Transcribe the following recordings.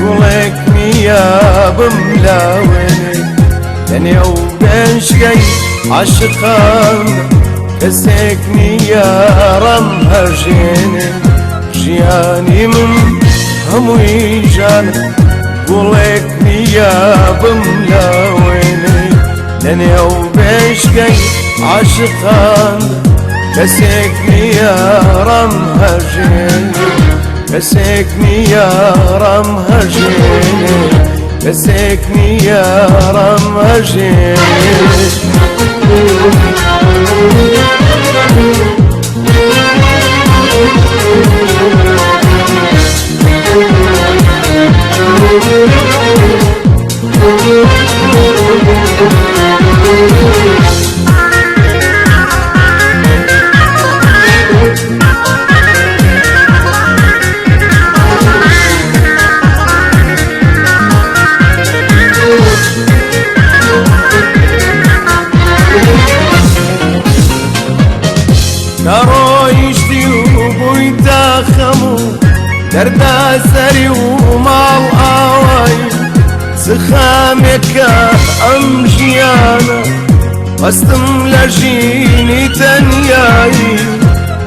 گوڵێک میابم لاوێنێ لەنێو بێژگەی عاشقان کەسێک نیارم هەژێنێ ژیانی من هەمووی ژانە گوڵێک میابم لاوێنێ لەنێو بێژگەی عاشقان کەسێک نیارم هەژێنێ کەسێک نیارم هەژێنێ کەسێک نیارم هەژێنێ نەڕۆیشتی و بوویتە خەموو دەردا سەری و ماڵ ئاوایی زخامێکە ئەم ژیانە بەستم لە ژینی تەنیایی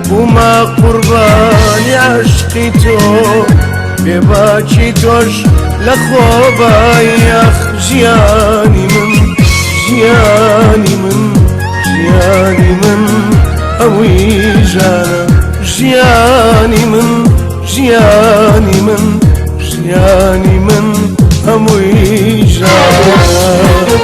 بوومە قوربانی عەشقی تۆ بێباکی تۆش لە خۆبایەخ ژیانی من ژیانی من ژیانی من هەمووی ژانە ژیانی من ژیانی من ژیانی من هەمووی ژانە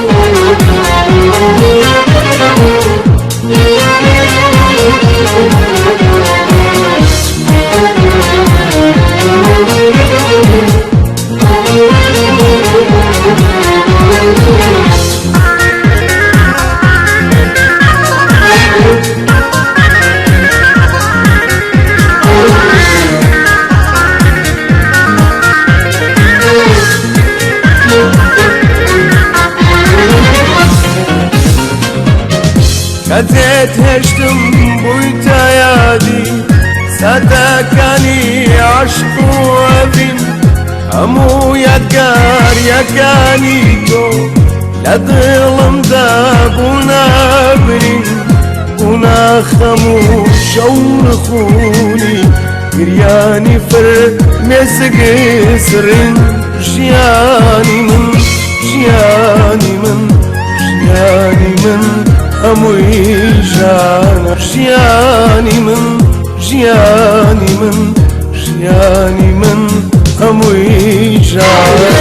کەتێت هێشتم بوویتە یادی سەدەکانی عەشق و ئەڤین هەموو یادگاریەکانی تۆ لە دڵمدا بوونە برین بوونە خەمووشە و نەخوونی گریانی فرمێسک سڕین ژیانی من ژیانی من ژیانی من هەمووی ژانە ژیانی من ژیانی من ژیانی من هەمووی ژانە